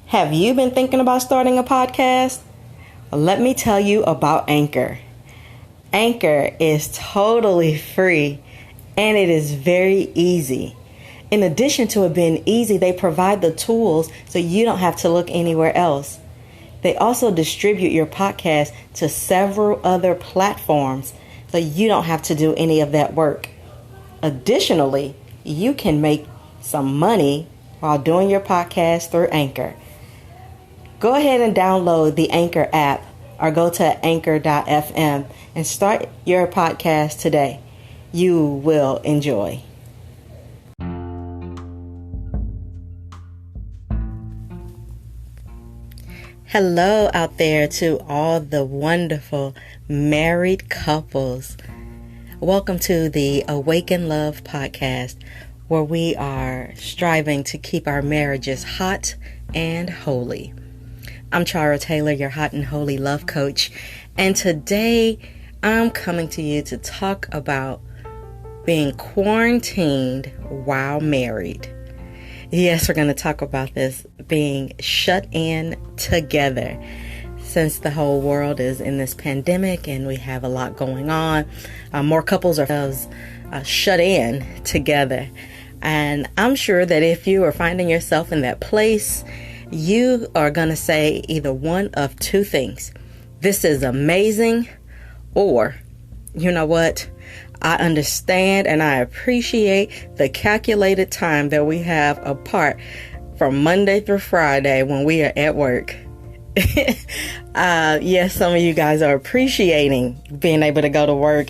Have you been thinking about starting a podcast? Well, let me tell you about Anchor. Anchor is totally free and it is very easy. In addition to it being easy, they provide the tools so you don't have to look anywhere else. They also distribute your podcast to several other platforms so you don't have to do any of that work. Additionally, you can make some money while doing your podcast through Anchor. Go ahead and download the Anchor app or go to anchor.fm and start your podcast today. You will enjoy. Hello out there to all the wonderful married couples. Welcome to the Awaken Love podcast, where we are striving to keep our marriages hot and holy. I'm Chara Taylor, your hot and holy love coach, and today I'm coming to you to talk about being quarantined while married. Yes, we're going to talk about this, being shut in together. Since the whole world is in this pandemic and we have a lot going on, more couples are shut in together. And I'm sure that if you are finding yourself in that place, you are going to say either one of two things. This is amazing, or, you know what? I understand and I appreciate the calculated time that we have apart from Monday through Friday when we are at work. Yes, some of you guys are appreciating being able to go to work,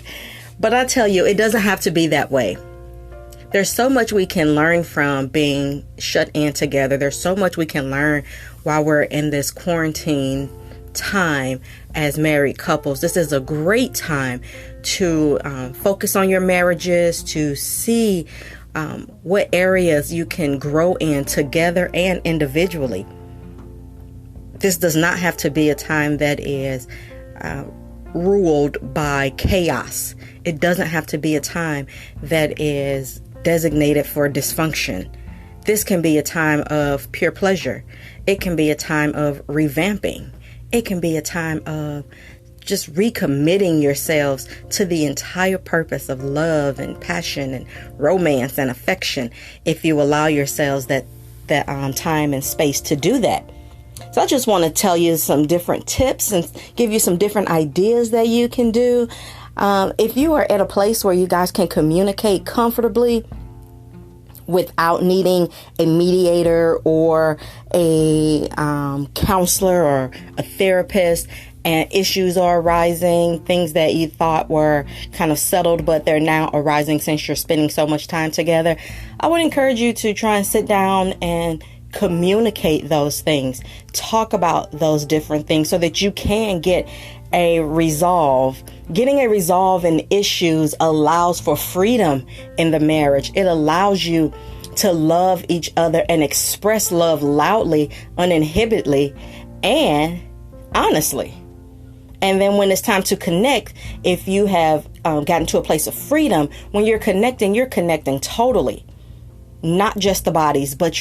but I tell you, it doesn't have to be that way. There's so much we can learn from being shut in together. There's so much we can learn while we're in this quarantine time as married couples. This is a great time to focus on your marriages, to see what areas you can grow in together and individually. This does not have to be a time that is ruled by chaos. It doesn't have to be a time that is designated for dysfunction. This can be a time of pure pleasure. It can be a time of revamping. It can be a time of just recommitting yourselves to the entire purpose of love and passion and romance and affection, if you allow yourselves that time and space to do that. So I just want to tell you some different tips and give you some different ideas that you can do. If you are at a place where you guys can communicate comfortably without needing a mediator or a counselor or a therapist, and issues are arising, things that you thought were kind of settled, but they're now arising since you're spending so much time together, I would encourage you to try and sit down and communicate those things. Talk about those different things so that you can get a resolve. Getting a resolve in issues allows for freedom in the marriage. It allows you to love each other and express love loudly, uninhibitedly, and honestly. And then when it's time to connect, if you have gotten to a place of freedom, when you're connecting totally. Not just the bodies, but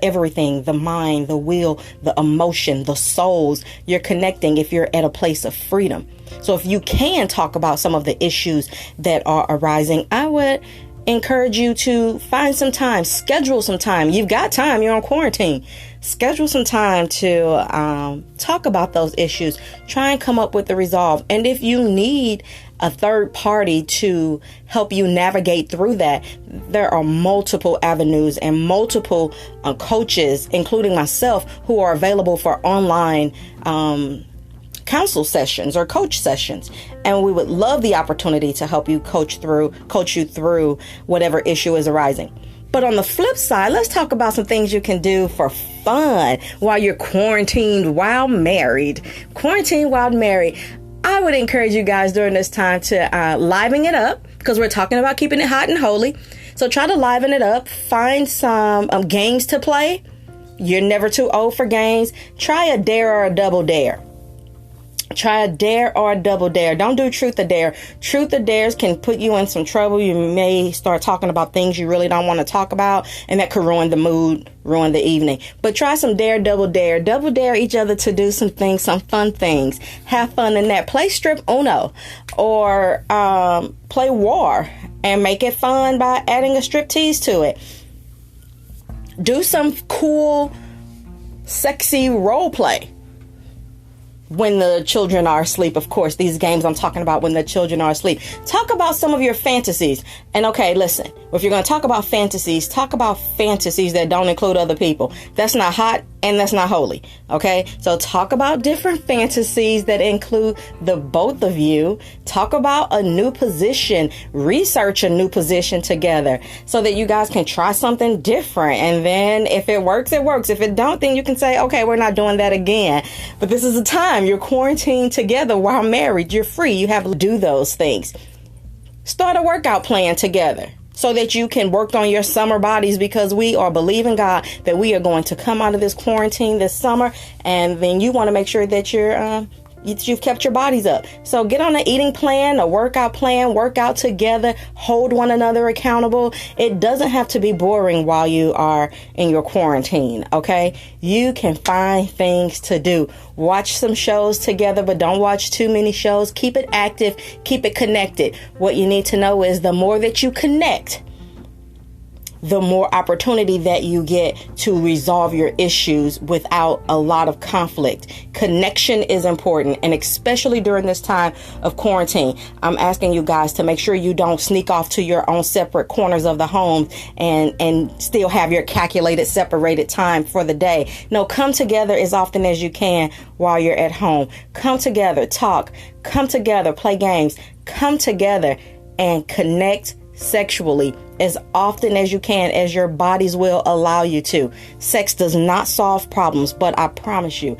everything, the mind, the will, the emotion, the souls. You're connecting if you're at a place of freedom. So if you can talk about some of the issues that are arising, I would encourage you to find some time, schedule some time. You've got time, you're on quarantine. Schedule some time to talk about those issues. Try and come up with the resolve. And if you need a third party to help you navigate through that, there are multiple avenues and multiple coaches, including myself, who are available for online counsel sessions or coach sessions. And we would love the opportunity to help you coach you through whatever issue is arising. But on the flip side, let's talk about some things you can do for fun while you're quarantined while married. I would encourage you guys during this time to liven it up, because we're talking about keeping it hot and holy. So try to liven it up. Find some games to play. You're never too old for games. Try a dare or a double dare. Try a dare or a double dare. Don't do truth or dare. Truth or dares can put you in some trouble. You may start talking about things you really don't want to talk about, and that could ruin the mood, ruin the evening. But try some dare, double dare. Double dare each other to do some things, some fun things. Have fun in that. Play strip Uno or play war and make it fun by adding a striptease to it. Do some cool, sexy role play. When the children are asleep, of course, these games I'm talking about when the children are asleep. Talk about some of your fantasies. And okay, listen, if you're going to talk about fantasies that don't include other people. That's not hot and that's not holy. Okay, so talk about different fantasies that include the both of you. Talk about a new position. Research a new position together so that you guys can try something different. And then if it works, it works. If it don't, then you can say, okay, we're not doing that again. But this is a time you're quarantined together while married. You're free. You have to do those things. Start a workout plan together so that you can work on your summer bodies, because we are believing God that we are going to come out of this quarantine this summer, and then you want to make sure that you've kept your bodies up. So get on an eating plan, a workout plan, work out together, hold one another accountable. It doesn't have to be boring while you are in your quarantine, okay? You can find things to do. Watch some shows together, but don't watch too many shows. Keep it active, keep it connected. What you need to know is the more that you connect, the more opportunity that you get to resolve your issues without a lot of conflict. Connection is important, and especially during this time of quarantine, I'm asking you guys to make sure you don't sneak off to your own separate corners of the home and still have your calculated, separated time for the day. No, come together as often as you can while you're at home. Come together, talk, come together, play games, come together and connect sexually as often as you can, as your bodies will allow you to. Sex does not solve problems, but I promise you,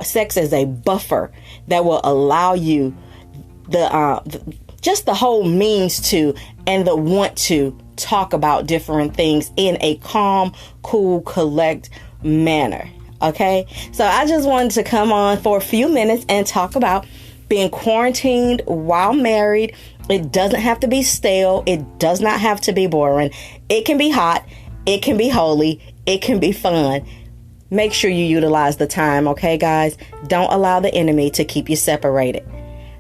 sex is a buffer that will allow you just the whole means to and the want to talk about different things in a calm, cool, collect manner. Okay, so I just wanted to come on for a few minutes and talk about being quarantined while married. It doesn't have to be stale. It does not have to be boring. It can be hot. It can be holy. It can be fun. Make sure you utilize the time, okay, guys? Don't allow the enemy to keep you separated.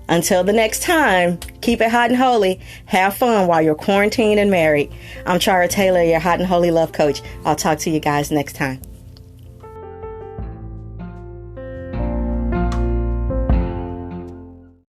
Until the next time, keep it hot and holy. Have fun while you're quarantined and married. I'm Chara Taylor, your hot and holy love coach. I'll talk to you guys next time.